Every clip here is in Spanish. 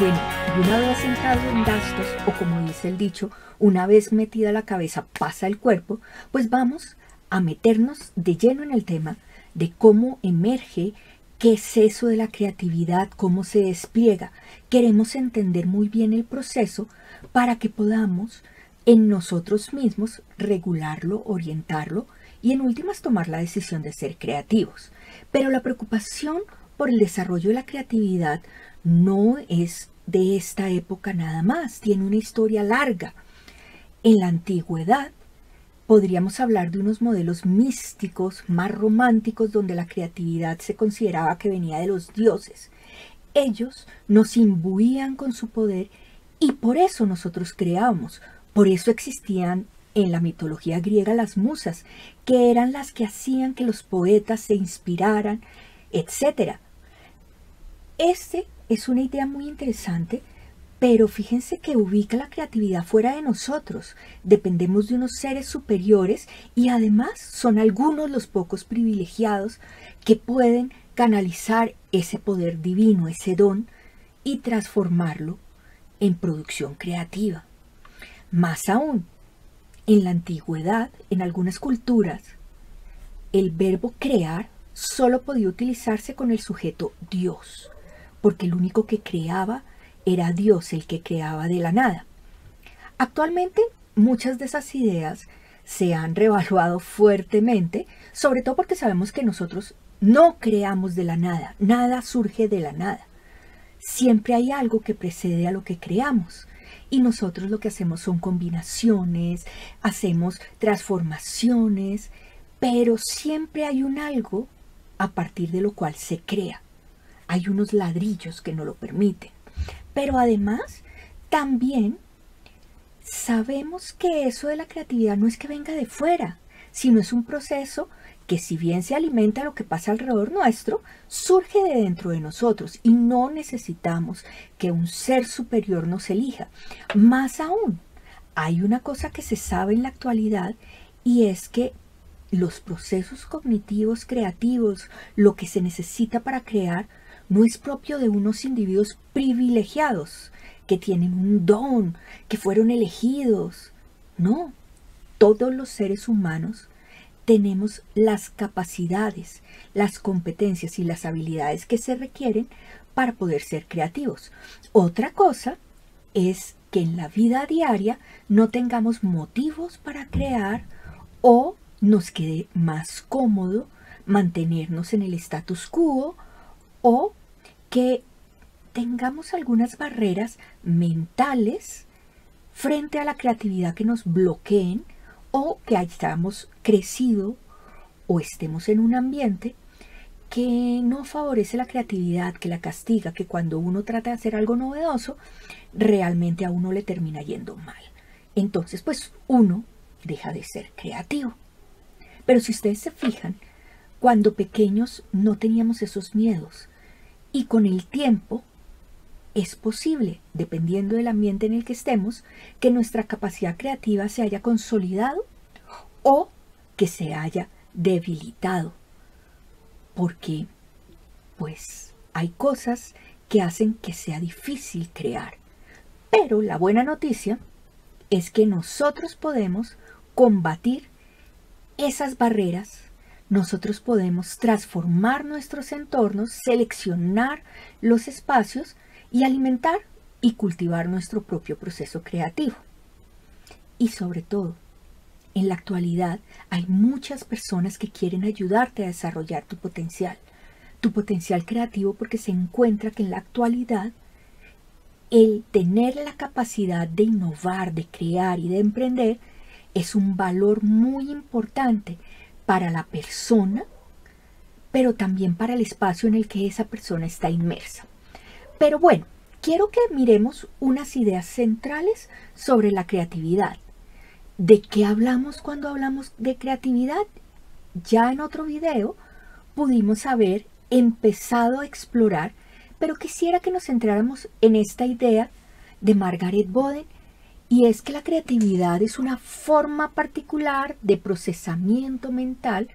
Bueno, y una vez entrado en gastos, o como dice el dicho, una vez metida la cabeza pasa el cuerpo, pues vamos a meternos de lleno en el tema de cómo emerge, qué es eso de la creatividad, cómo se despliega. Queremos entender muy bien el proceso para que podamos en nosotros mismos regularlo, orientarlo y en últimas tomar la decisión de ser creativos. Pero la preocupación por el desarrollo de la creatividad no es de esta época nada más, tiene una historia larga. En la antigüedad podríamos hablar de unos modelos místicos, más románticos, donde la creatividad se consideraba que venía de los dioses. Ellos nos imbuían con su poder y por eso nosotros creábamos. Por eso existían en la mitología griega las musas, que eran las que hacían que los poetas se inspiraran, etc. Este es una idea muy interesante, pero fíjense que ubica la creatividad fuera de nosotros. Dependemos de unos seres superiores y además son algunos los pocos privilegiados que pueden canalizar ese poder divino, ese don, y transformarlo en producción creativa. Más aún, en la antigüedad, en algunas culturas, el verbo crear solo podía utilizarse con el sujeto Dios, porque el único que creaba era Dios, el que creaba de la nada. Actualmente, muchas de esas ideas se han revaluado fuertemente, sobre todo porque sabemos que nosotros no creamos de la nada, nada surge de la nada. Siempre hay algo que precede a lo que creamos. Y nosotros lo que hacemos son combinaciones, hacemos transformaciones, pero siempre hay un algo a partir de lo cual se crea. Hay unos ladrillos que no lo permiten. Pero además, también sabemos que eso de la creatividad no es que venga de fuera, sino es un proceso que si bien se alimenta de lo que pasa alrededor nuestro, surge de dentro de nosotros y no necesitamos que un ser superior nos elija. Más aún, hay una cosa que se sabe en la actualidad y es que los procesos cognitivos creativos, lo que se necesita para crear, no es propio de unos individuos privilegiados que tienen un don, que fueron elegidos. No, todos los seres humanos tenemos las capacidades, las competencias y las habilidades que se requieren para poder ser creativos. Otra cosa es que en la vida diaria no tengamos motivos para crear o nos quede más cómodo mantenernos en el status quo o que tengamos algunas barreras mentales frente a la creatividad que nos bloqueen o que hayamos crecido o estemos en un ambiente que no favorece la creatividad, que la castiga, que cuando uno trata de hacer algo novedoso, realmente a uno le termina yendo mal. Entonces, pues uno deja de ser creativo. Pero si ustedes se fijan, cuando pequeños no teníamos esos miedos y con el tiempo es posible, dependiendo del ambiente en el que estemos, que nuestra capacidad creativa se haya consolidado o que se haya debilitado. Porque, pues, hay cosas que hacen que sea difícil crear. Pero la buena noticia es que nosotros podemos combatir esas barreras. Nosotros podemos transformar nuestros entornos, seleccionar los espacios y alimentar y cultivar nuestro propio proceso creativo. Y sobre todo, en la actualidad hay muchas personas que quieren ayudarte a desarrollar tu potencial creativo, porque se encuentra que en la actualidad el tener la capacidad de innovar, de crear y de emprender es un valor muy importante para la persona, pero también para el espacio en el que esa persona está inmersa. Pero bueno, quiero que miremos unas ideas centrales sobre la creatividad. ¿De qué hablamos cuando hablamos de creatividad? Ya en otro video pudimos haber empezado a explorar, pero quisiera que nos centráramos en esta idea de Margaret Boden, y es que la creatividad es una forma particular de procesamiento mental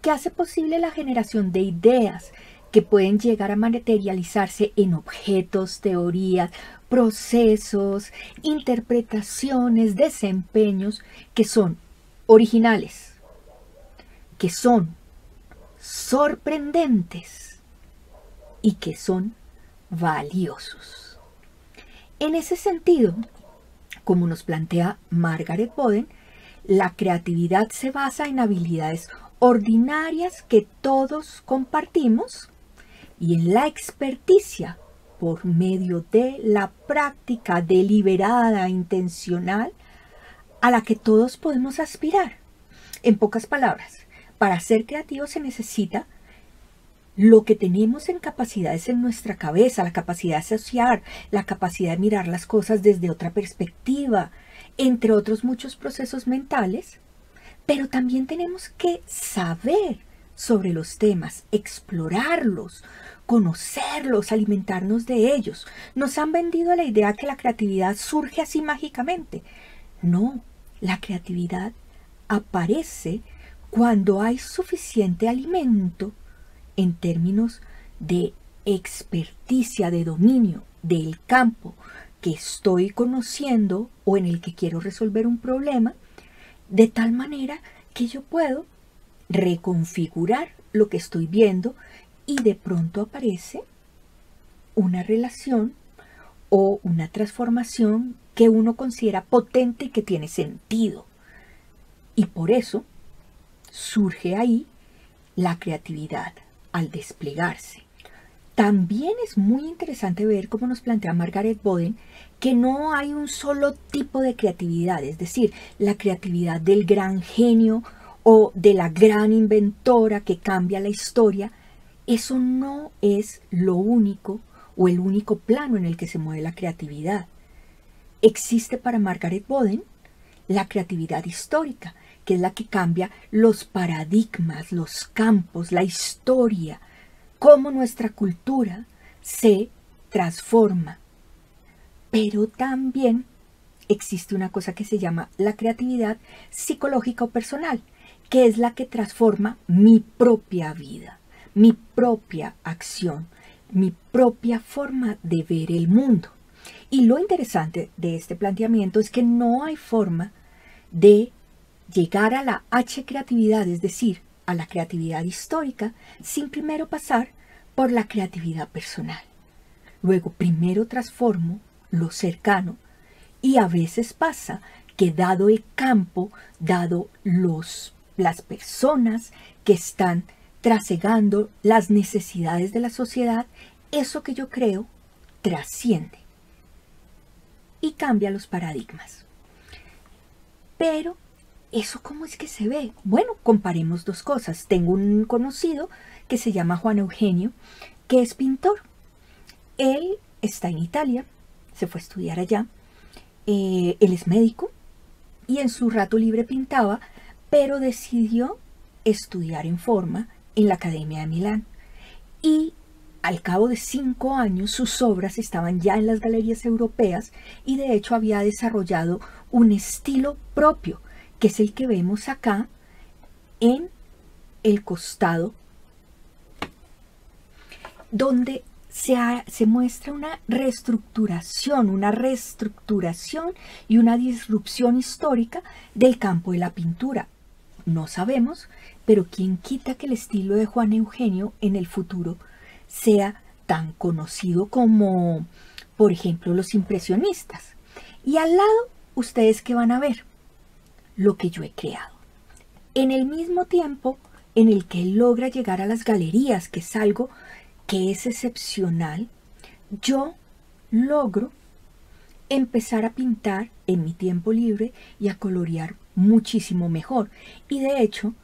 que hace posible la generación de ideas que pueden llegar a materializarse en objetos, teorías, procesos, interpretaciones, desempeños que son originales, que son sorprendentes y que son valiosos. En ese sentido, como nos plantea Margaret Boden, la creatividad se basa en habilidades ordinarias que todos compartimos y en la experticia por medio de la práctica deliberada e intencional a la que todos podemos aspirar. En pocas palabras, para ser creativo se necesita lo que tenemos en capacidades en nuestra cabeza, la capacidad de asociar, la capacidad de mirar las cosas desde otra perspectiva, entre otros muchos procesos mentales, pero también tenemos que saber sobre los temas, explorarlos, conocerlos, alimentarnos de ellos. Nos han vendido la idea que la creatividad surge así mágicamente. No, la creatividad aparece cuando hay suficiente alimento en términos de experticia, de dominio del campo que estoy conociendo o en el que quiero resolver un problema, de tal manera que yo puedo reconfigurar lo que estoy viendo y de pronto aparece una relación o una transformación que uno considera potente y que tiene sentido. Y por eso surge ahí la creatividad al desplegarse. También es muy interesante ver, como nos plantea Margaret Boden, que no hay un solo tipo de creatividad, es decir, la creatividad del gran genio o de la gran inventora que cambia la historia. Eso no es lo único o el único plano en el que se mueve la creatividad. Existe para Margaret Boden la creatividad histórica, que es la que cambia los paradigmas, los campos, la historia, cómo nuestra cultura se transforma. Pero también existe una cosa que se llama la creatividad psicológica o personal, que es la que transforma mi propia vida, mi propia acción, mi propia forma de ver el mundo. Y lo interesante de este planteamiento es que no hay forma de llegar a la H-creatividad, es decir, a la creatividad histórica, sin primero pasar por la creatividad personal. Luego primero transformo lo cercano y a veces pasa que dado el campo, dado las personas que están trasegando las necesidades de la sociedad, eso que yo creo trasciende y cambia los paradigmas. Pero ¿eso cómo es que se ve? Bueno, comparemos dos cosas. Tengo un conocido que se llama Juan Eugenio, que es pintor. Él está en Italia, se fue a estudiar allá. Él es médico y en su rato libre pintaba, pero decidió estudiar en forma en la Academia de Milán. Y al cabo de 5 años sus obras estaban ya en las galerías europeas y de hecho había desarrollado un estilo propio, que es el que vemos acá en el costado, donde se muestra una reestructuración y una disrupción histórica del campo de la pintura. No sabemos, pero quién quita que el estilo de Juan Eugenio en el futuro sea tan conocido como, por ejemplo, los impresionistas. Y al lado, ¿ustedes qué van a ver? Lo que yo he creado. En el mismo tiempo en el que él logra llegar a las galerías, que es algo que es excepcional, yo logro empezar a pintar en mi tiempo libre y a colorear muchísimo mejor. Y de hecho,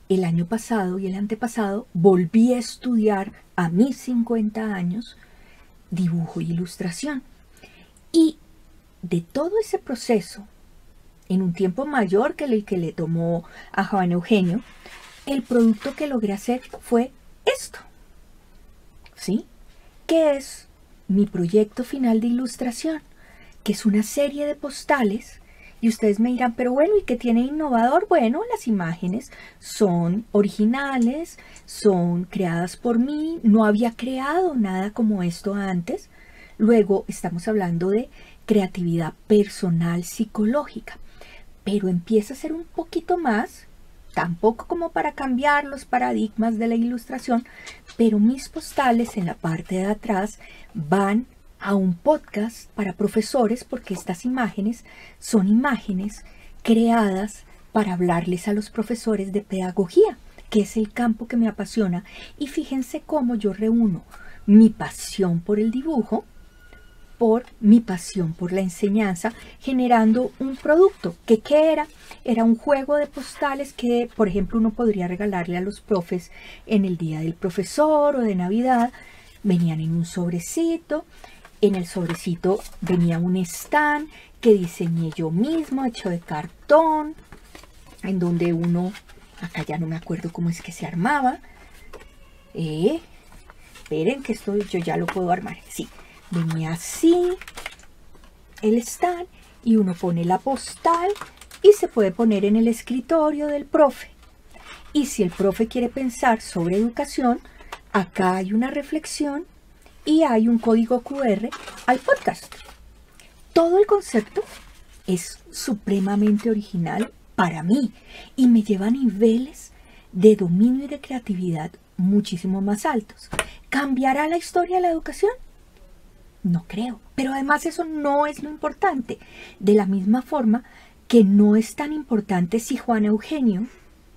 el año pasado y el antepasado volví a estudiar a mis 50 años dibujo y ilustración. Y de todo ese proceso, en un tiempo mayor que el que le tomó a Juan Eugenio, el producto que logré hacer fue esto, ¿sí? Que es mi proyecto final de ilustración, que es una serie de postales Y ustedes me dirán, pero bueno, ¿y qué tiene innovador? Bueno, las imágenes son originales, son creadas por mí, no había creado nada como esto antes. Luego estamos hablando de creatividad personal psicológica, pero empieza a ser un poquito más, tampoco como para cambiar los paradigmas de la ilustración, pero mis postales en la parte de atrás van a un podcast para profesores, porque estas imágenes son imágenes creadas para hablarles a los profesores de pedagogía, que es el campo que me apasiona. Y fíjense cómo yo reúno mi pasión por el dibujo por mi pasión por la enseñanza, generando un producto que ¿qué era? Era un juego de postales que, por ejemplo, uno podría regalarle a los profes en el día del profesor o de Navidad. Venían en un sobrecito. En el sobrecito venía un stand que diseñé yo mismo, hecho de cartón, en donde uno, acá ya no me acuerdo cómo es que se armaba. Esperen que esto yo ya lo puedo armar. Sí, venía así el stand y uno pone la postal y se puede poner en el escritorio del profe. Y si el profe quiere pensar sobre educación, acá hay una reflexión y hay un código QR al podcast. Todo el concepto es supremamente original para mí y me lleva a niveles de dominio y de creatividad muchísimo más altos. ¿Cambiará la historia de la educación? No creo, pero además eso no es lo importante. De la misma forma que no es tan importante si Juan Eugenio,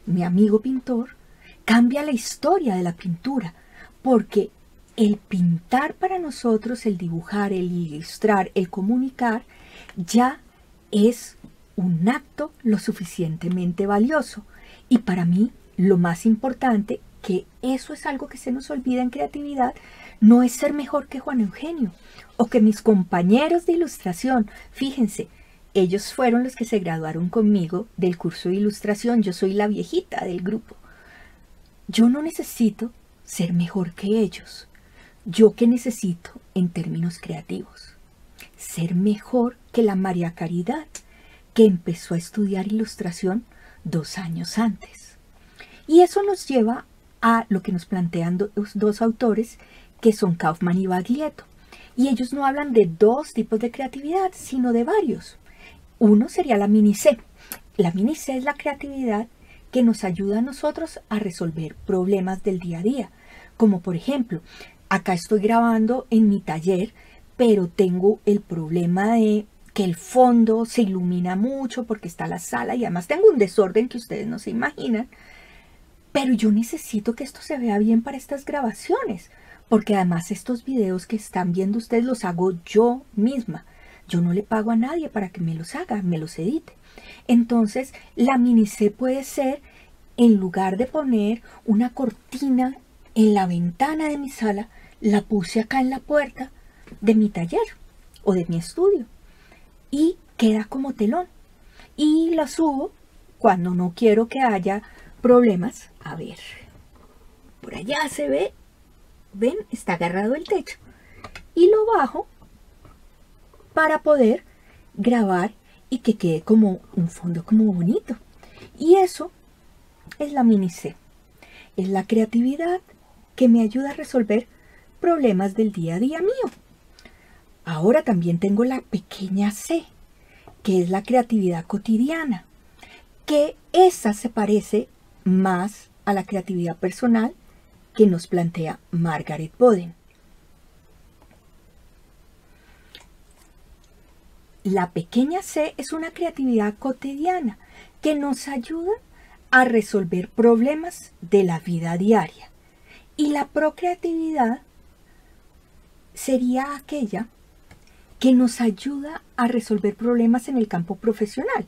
mi amigo pintor, cambia la historia de la pintura, porque el pintar para nosotros, el dibujar, el ilustrar, el comunicar, ya es un acto lo suficientemente valioso. Y para mí, lo más importante, que eso es algo que se nos olvida en creatividad, no es ser mejor que Juan Eugenio o que mis compañeros de ilustración. Fíjense, ellos fueron los que se graduaron conmigo del curso de ilustración. Yo soy la viejita del grupo. Yo no necesito ser mejor que ellos. ¿Yo qué necesito en términos creativos? Ser mejor que la María Caridad, que empezó a estudiar ilustración 2 años antes. Y eso nos lleva a lo que nos plantean los dos autores, que son Kaufman y Baglietto. Y ellos no hablan de 2 tipos de creatividad, sino de varios. Uno sería la mini C. La mini C es la creatividad que nos ayuda a nosotros a resolver problemas del día a día. Como por ejemplo, acá estoy grabando en mi taller, pero tengo el problema de que el fondo se ilumina mucho porque está la sala y además tengo un desorden que ustedes no se imaginan. Pero yo necesito que esto se vea bien para estas grabaciones, porque además estos videos que están viendo ustedes los hago yo misma. Yo no le pago a nadie para que me los haga, me los edite. Entonces, la mini C puede ser, en lugar de poner una cortina en la ventana de mi sala, la puse acá en la puerta de mi taller o de mi estudio. Y queda como telón. Y la subo cuando no quiero que haya problemas. A ver, por allá se ve, ven, está agarrado el techo. Y lo bajo para poder grabar y que quede como un fondo como bonito. Y eso es la mini C. Es la creatividad que me ayuda a resolver problemas del día a día mío. Ahora también tengo la pequeña C, que es la creatividad cotidiana, que esa se parece más a la creatividad personal que nos plantea Margaret Boden. La pequeña C es una creatividad cotidiana que nos ayuda a resolver problemas de la vida diaria. Y la procreatividad sería aquella que nos ayuda a resolver problemas en el campo profesional.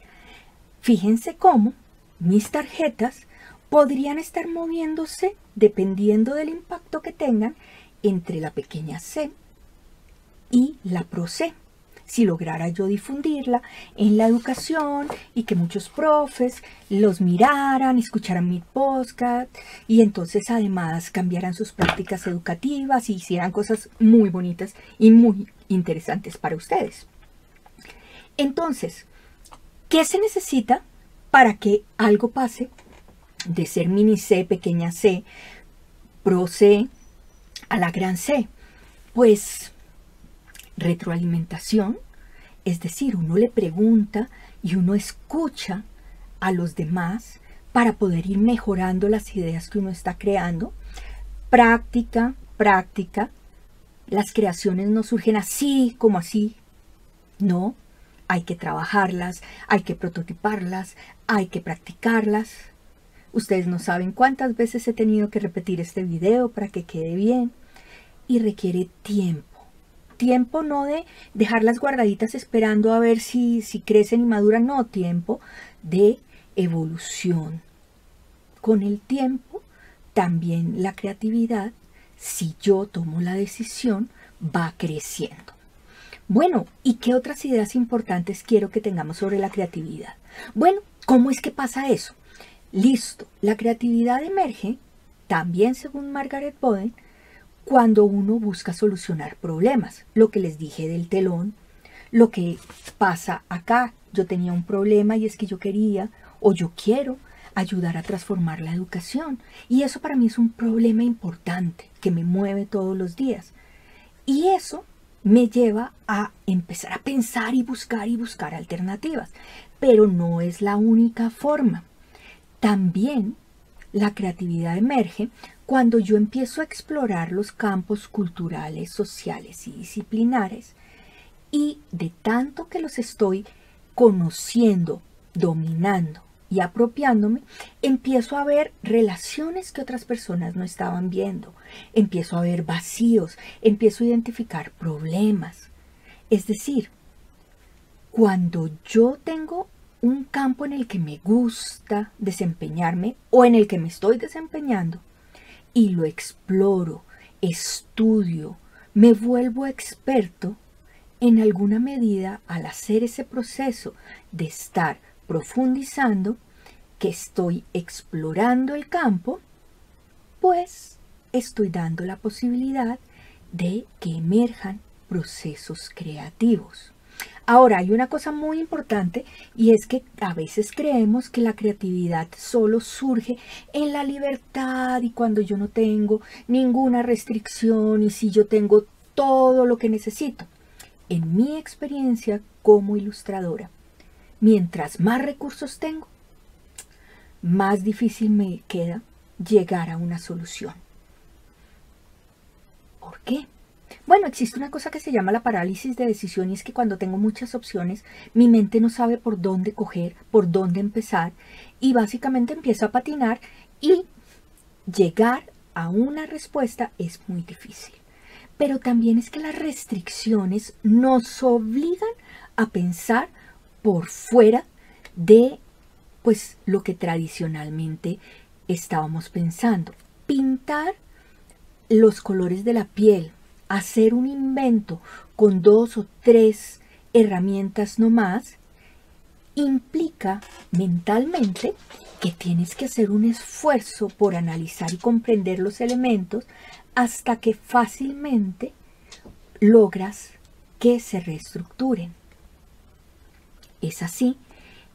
Fíjense cómo mis tarjetas podrían estar moviéndose dependiendo del impacto que tengan entre la pequeña C y la Pro C. Si lograra yo difundirla en la educación y que muchos profes los miraran, escucharan mi podcast y entonces además cambiaran sus prácticas educativas y hicieran cosas muy bonitas y muy interesantes para ustedes. Entonces, ¿Qué se necesita para que algo pase de ser mini C, pequeña c, pro C a la gran C? Pues retroalimentación, es decir, uno le pregunta y uno escucha a los demás para poder ir mejorando las ideas que uno está creando. Práctica, práctica. Las creaciones no surgen así como así. No, hay que trabajarlas, hay que prototiparlas, hay que practicarlas. Ustedes no saben cuántas veces he tenido que repetir este video para que quede bien. Y requiere tiempo. Tiempo no de dejarlas guardaditas esperando a ver si crecen y maduran. No, tiempo de evolución. Con el tiempo, también la creatividad, si yo tomo la decisión, va creciendo. Bueno, ¿y qué otras ideas importantes quiero que tengamos sobre la creatividad? Bueno, ¿cómo es que pasa eso? Listo, la creatividad emerge, también según Margaret Boden, cuando uno busca solucionar problemas. Lo que les dije del telón, lo que pasa acá. Yo tenía un problema y es que yo quería o yo quiero ayudar a transformar la educación. Y eso para mí es un problema importante que me mueve todos los días. Y eso me lleva a empezar a pensar y buscar alternativas. Pero no es la única forma. También la creatividad emerge cuando yo empiezo a explorar los campos culturales, sociales y disciplinares, y de tanto que los estoy conociendo, dominando y apropiándome, empiezo a ver relaciones que otras personas no estaban viendo, empiezo a ver vacíos, empiezo a identificar problemas. Es decir, cuando yo tengo un campo en el que me gusta desempeñarme o en el que me estoy desempeñando y lo exploro, estudio, me vuelvo experto, en alguna medida al hacer ese proceso de estar profundizando, que estoy explorando el campo, pues estoy dando la posibilidad de que emerjan procesos creativos. Ahora, hay una cosa muy importante y es que a veces creemos que la creatividad solo surge en la libertad y cuando yo no tengo ninguna restricción y si yo tengo todo lo que necesito. En mi experiencia como ilustradora, mientras más recursos tengo, más difícil me queda llegar a una solución. ¿Por qué? Bueno, existe una cosa que se llama la parálisis de decisión y es que cuando tengo muchas opciones, mi mente no sabe por dónde coger, por dónde empezar y básicamente empieza a patinar y llegar a una respuesta es muy difícil. Pero también es que las restricciones nos obligan a pensar por fuera de pues lo que tradicionalmente estábamos pensando. Pintar los colores de la piel, hacer un invento con 2 o 3 herramientas no más, implica mentalmente que tienes que hacer un esfuerzo por analizar y comprender los elementos hasta que fácilmente logras que se reestructuren. Es así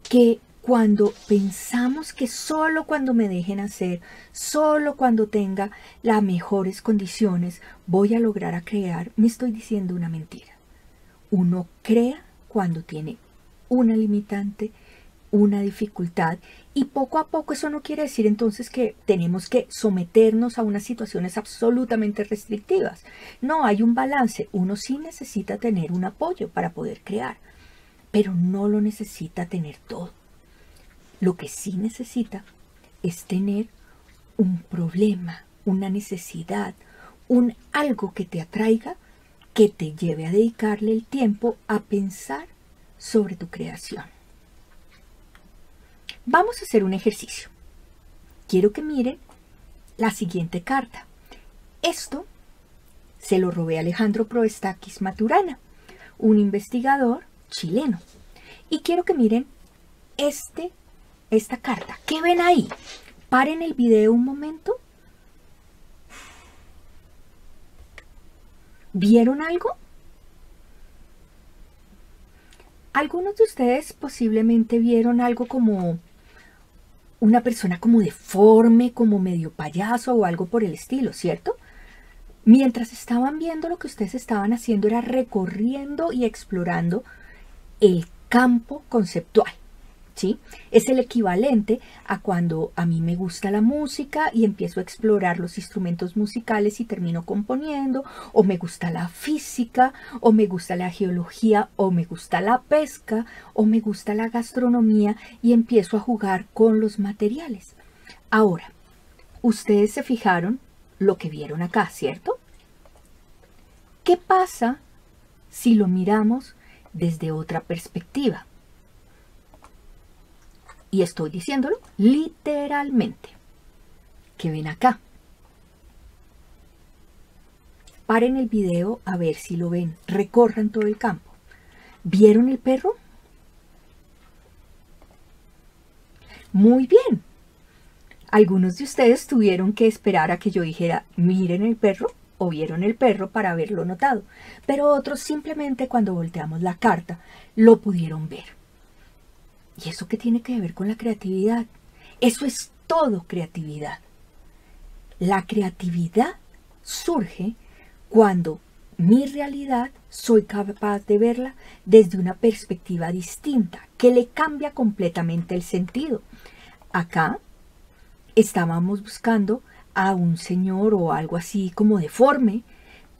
que cuando pensamos que solo cuando me dejen hacer, solo cuando tenga las mejores condiciones voy a lograr a crear, me estoy diciendo una mentira. Uno crea cuando tiene una limitante, una dificultad y poco a poco eso no quiere decir entonces que tenemos que someternos a unas situaciones absolutamente restrictivas. No, hay un balance. Uno sí necesita tener un apoyo para poder crear, pero no lo necesita tener todo. Lo que sí necesita es tener un problema, una necesidad, un algo que te atraiga, que te lleve a dedicarle el tiempo a pensar sobre tu creación. Vamos a hacer un ejercicio. Quiero que miren la siguiente carta. Esto se lo robé a Alejandro Proestakis Maturana, un investigador chileno. Y quiero que miren esta carta. ¿Qué ven ahí? Paren el video un momento. ¿Vieron algo? Algunos de ustedes posiblemente vieron algo como una persona como deforme, como medio payaso o algo por el estilo, ¿cierto? Mientras estaban viendo, lo que ustedes estaban haciendo era recorriendo y explorando el campo conceptual, ¿sí? Es el equivalente a cuando a mí me gusta la música y empiezo a explorar los instrumentos musicales y termino componiendo, o me gusta la física, o me gusta la geología, o me gusta la pesca, o me gusta la gastronomía y empiezo a jugar con los materiales. Ahora, ustedes se fijaron lo que vieron acá, ¿cierto? ¿Qué pasa si lo miramos desde otra perspectiva? Y estoy diciéndolo literalmente. ¿Qué ven acá? Paren el video a ver si lo ven. Recorran todo el campo. ¿Vieron el perro? Muy bien. Algunos de ustedes tuvieron que esperar a que yo dijera, miren el perro, o vieron el perro para haberlo notado. Pero otros simplemente cuando volteamos la carta lo pudieron ver. ¿Y eso qué tiene que ver con la creatividad? Eso es todo creatividad. La creatividad surge cuando mi realidad soy capaz de verla desde una perspectiva distinta, que le cambia completamente el sentido. Acá estábamos buscando a un señor o algo así como deforme,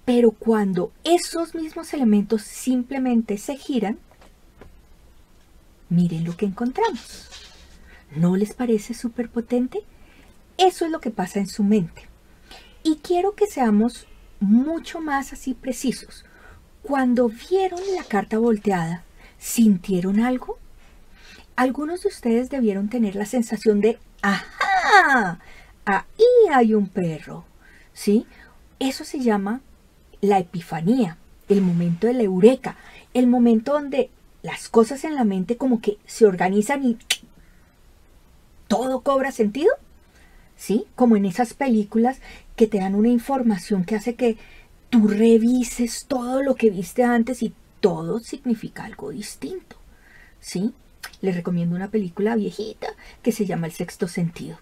pero cuando esos mismos elementos simplemente se giran, miren lo que encontramos. ¿No les parece súper potente? Eso es lo que pasa en su mente. Y quiero que seamos mucho más así precisos. Cuando vieron la carta volteada, ¿sintieron algo? Algunos de ustedes debieron tener la sensación de ¡ajá! Ahí hay un perro, ¿sí? Eso se llama la epifanía, el momento de la eureka, el momento donde las cosas en la mente como que se organizan y todo cobra sentido, ¿sí? Como en esas películas que te dan una información que hace que tú revises todo lo que viste antes y todo significa algo distinto, ¿sí? Les recomiendo una película viejita que se llama El Sexto Sentido,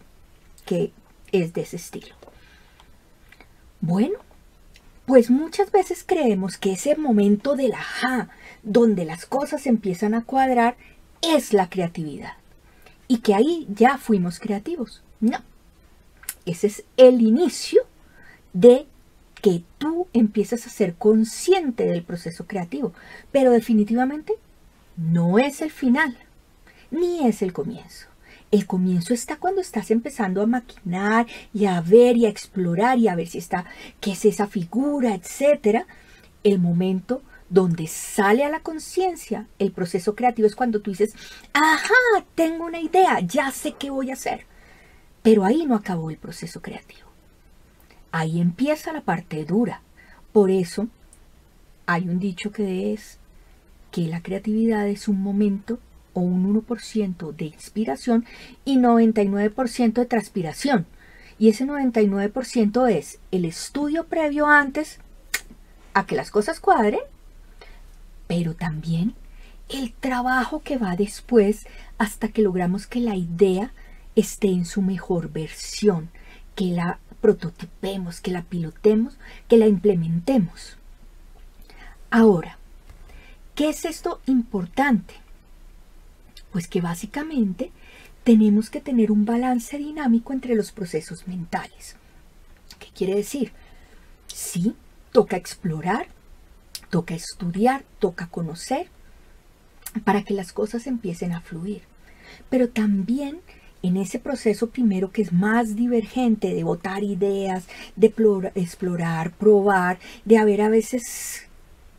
que es de ese estilo. Bueno, pues muchas veces creemos que ese momento del ajá, donde las cosas empiezan a cuadrar, es la creatividad. Y que ahí ya fuimos creativos. No. Ese es el inicio de que tú empiezas a ser consciente del proceso creativo. Pero definitivamente no es el final, ni es el comienzo. El comienzo está cuando estás empezando a maquinar y a ver y a explorar y a ver si está, qué es esa figura, etcétera. El momento donde sale a la conciencia el proceso creativo es cuando tú dices, ajá, tengo una idea, ya sé qué voy a hacer. Pero ahí no acabó el proceso creativo. Ahí empieza la parte dura. Por eso hay un dicho que es que la creatividad es un momento o un 1% de inspiración y 99% de transpiración. Y ese 99% es el estudio previo antes a que las cosas cuadren, pero también el trabajo que va después hasta que logramos que la idea esté en su mejor versión, que la prototipemos, que la pilotemos, que la implementemos. Ahora, ¿qué es esto importante? Pues que básicamente tenemos que tener un balance dinámico entre los procesos mentales. ¿Qué quiere decir? Sí, toca explorar, toca estudiar, toca conocer, para que las cosas empiecen a fluir. Pero también en ese proceso primero que es más divergente de botar ideas, de explorar, probar, de a veces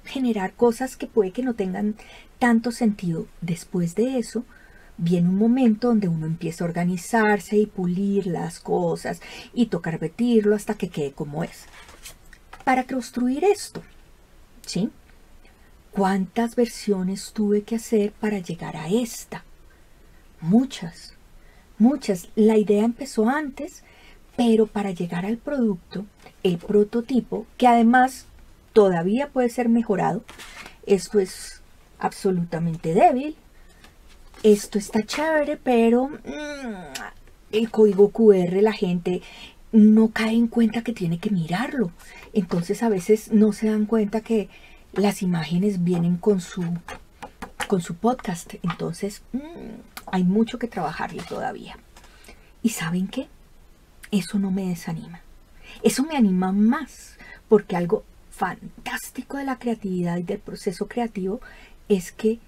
generar cosas que puede que no tengan tanto sentido. Después de eso viene un momento donde uno empieza a organizarse y pulir las cosas y toca repetirlo hasta que quede como es. Para construir esto, ¿sí? ¿Cuántas versiones tuve que hacer para llegar a esta? Muchas, muchas. La idea empezó antes, pero para llegar al producto, el prototipo, que además todavía puede ser mejorado, esto es absolutamente débil. Esto está chévere, pero el código QR la gente no cae en cuenta que tiene que mirarlo. Entonces a veces no se dan cuenta que las imágenes vienen con su podcast. Entonces hay mucho que trabajarle todavía. ¿Y saben qué? Eso no me desanima. Eso me anima más, porque algo fantástico de la creatividad y del proceso creativo es que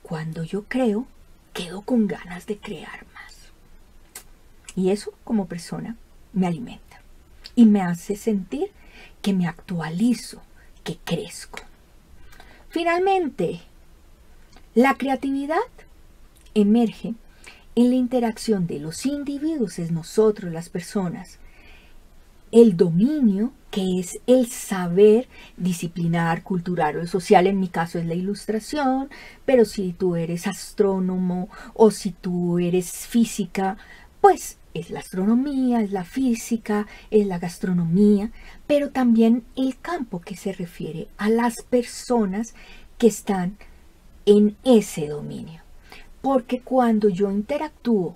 cuando yo creo, quedo con ganas de crear más. Y eso, como persona, me alimenta y me hace sentir que me actualizo, que crezco. Finalmente, la creatividad emerge en la interacción de los individuos, es nosotros, las personas. El dominio, que es el saber disciplinar, cultural o social, en mi caso es la ilustración, pero si tú eres astrónomo o si tú eres física, pues es la astronomía, es la física, es la gastronomía, pero también el campo que se refiere a las personas que están en ese dominio. Porque cuando yo interactúo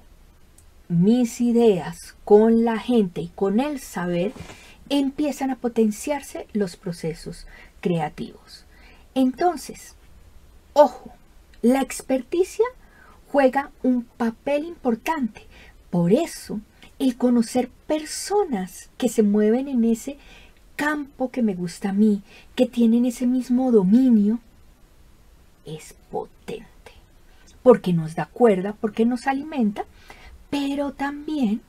mis ideas con la gente y con el saber, empiezan a potenciarse los procesos creativos. Entonces, ojo, la experticia juega un papel importante. Por eso, el conocer personas que se mueven en ese campo que me gusta a mí, que tienen ese mismo dominio, es potente. Porque nos da cuerda, porque nos alimenta, pero también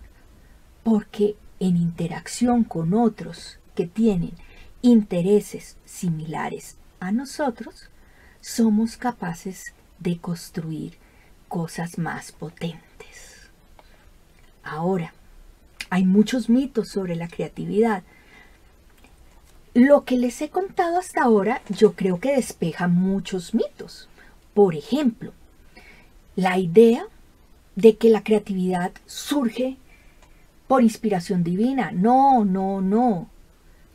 porque en interacción con otros que tienen intereses similares a nosotros, somos capaces de construir cosas más potentes. Ahora, hay muchos mitos sobre la creatividad. Lo que les he contado hasta ahora, yo creo que despeja muchos mitos. Por ejemplo, la idea de que la creatividad surge por inspiración divina. No, no, no.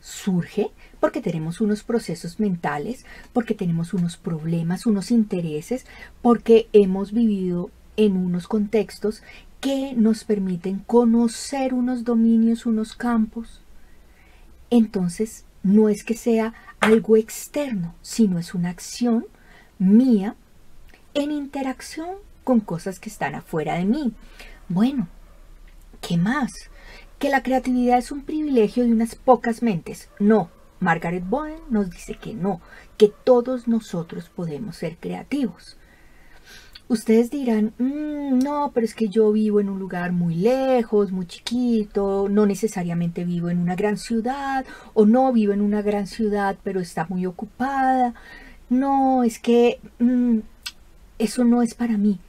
Surge porque tenemos unos procesos mentales, porque tenemos unos problemas, unos intereses, porque hemos vivido en unos contextos que nos permiten conocer unos dominios, unos campos. Entonces, no es que sea algo externo, sino es una acción mía en interacción con cosas que están afuera de mí. Bueno, ¿qué más? Que la creatividad es un privilegio de unas pocas mentes. No, Margaret Bowen nos dice que no, que todos nosotros podemos ser creativos. Ustedes dirán, no, pero es que yo vivo en un lugar muy lejos, muy chiquito, no necesariamente vivo en una gran ciudad, o no vivo en una gran ciudad, pero está muy ocupada. No, es que eso no es para mí.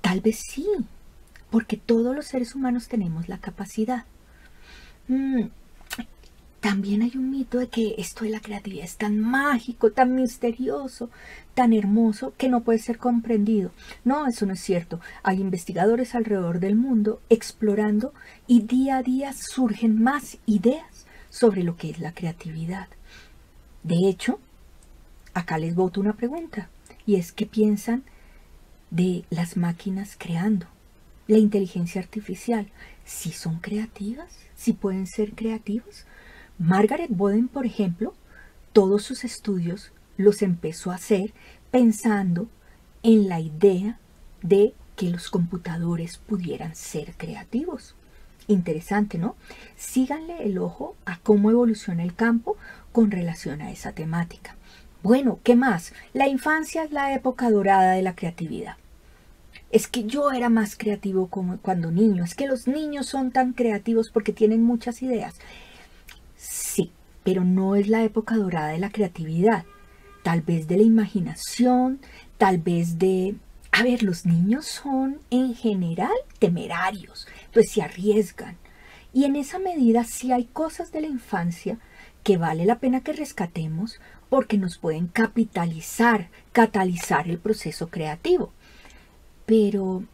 Tal vez sí, porque todos los seres humanos tenemos la capacidad. También hay un mito de que esto de la creatividad es tan mágico, tan misterioso, tan hermoso, que no puede ser comprendido. No, eso no es cierto. Hay investigadores alrededor del mundo explorando y día a día surgen más ideas sobre lo que es la creatividad. De hecho, acá les boto una pregunta, y es ¿qué piensan de las máquinas creando? La inteligencia artificial, ¿sí son creativas? ¿Sí pueden ser creativos? Margaret Bowen, por ejemplo, todos sus estudios los empezó a hacer pensando en la idea de que los computadores pudieran ser creativos. Interesante, ¿no? Síganle el ojo a cómo evoluciona el campo con relación a esa temática. Bueno, ¿qué más? La infancia es la época dorada de la creatividad. Es que yo era más creativo como cuando niño. Es que los niños son tan creativos porque tienen muchas ideas. Sí, pero no es la época dorada de la creatividad. Tal vez de la imaginación, tal vez de... A ver, los niños son en general temerarios, entonces se arriesgan. Y en esa medida sí hay cosas de la infancia que vale la pena que rescatemos porque nos pueden catalizar el proceso creativo. Pero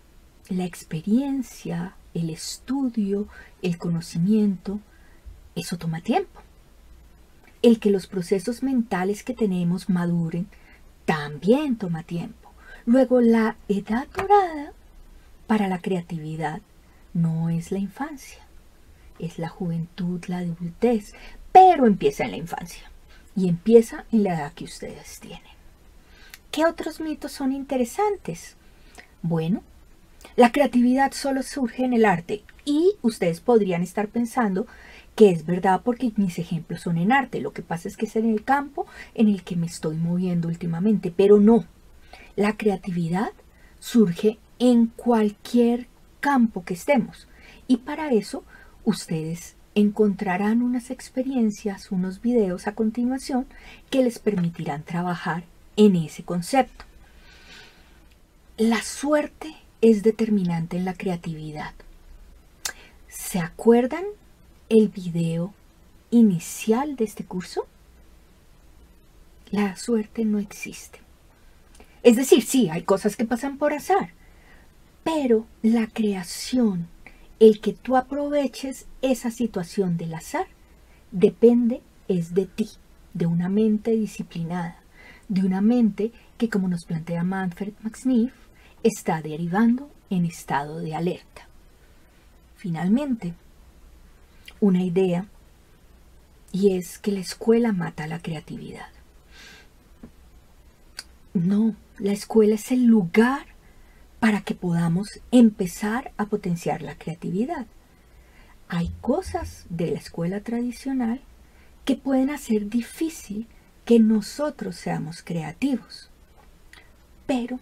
la experiencia, el estudio, el conocimiento, eso toma tiempo. el que los procesos mentales que tenemos maduren también toma tiempo. Luego, la edad dorada para la creatividad no es la infancia, es la juventud, la adultez, pero empieza en la infancia y empieza en la edad que ustedes tienen. ¿Qué otros mitos son interesantes? Bueno, la creatividad solo surge en el arte y ustedes podrían estar pensando que es verdad porque mis ejemplos son en arte. Lo que pasa es que es en el campo en el que me estoy moviendo últimamente, pero no. La creatividad surge en cualquier campo que estemos y para eso ustedes encontrarán unas experiencias, unos videos a continuación que les permitirán trabajar en ese concepto. La suerte es determinante en la creatividad. ¿Se acuerdan el video inicial de este curso? La suerte no existe. Es decir, sí, hay cosas que pasan por azar, pero la creación, el que tú aproveches esa situación del azar, depende es de ti, de una mente disciplinada, de una mente que, como nos plantea Manfred Max-Neef, está derivando en estado de alerta. Finalmente, una idea, y es que la escuela mata la creatividad. No, la escuela es el lugar para que podamos empezar a potenciar la creatividad. Hay cosas de la escuela tradicional que pueden hacer difícil que nosotros seamos creativos, pero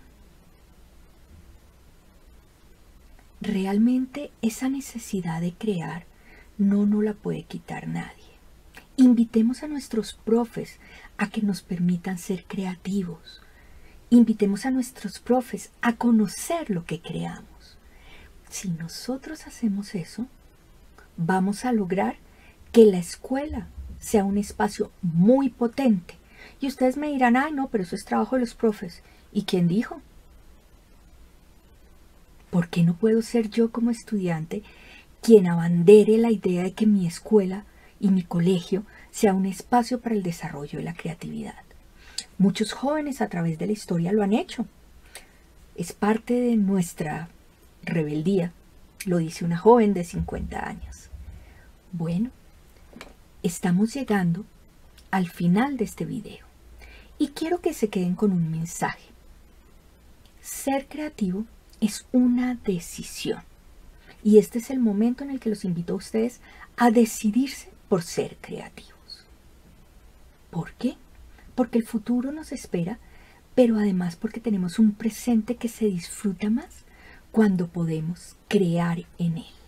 realmente esa necesidad de crear no nos la puede quitar nadie. Invitemos a nuestros profes a que nos permitan ser creativos. Invitemos a nuestros profes a conocer lo que creamos. Si nosotros hacemos eso, vamos a lograr que la escuela sea un espacio muy potente. Y ustedes me dirán, ay no, pero eso es trabajo de los profes. ¿Y quién dijo? ¿Por qué no puedo ser yo como estudiante quien abandere la idea de que mi escuela y mi colegio sea un espacio para el desarrollo de la creatividad? Muchos jóvenes a través de la historia lo han hecho. Es parte de nuestra rebeldía, lo dice una joven de 50 años. Bueno, estamos llegando al final de este video y quiero que se queden con un mensaje. Ser creativo es una decisión y este es el momento en el que los invito a ustedes a decidirse por ser creativos. ¿Por qué? Porque el futuro nos espera, pero además porque tenemos un presente que se disfruta más cuando podemos crear en él.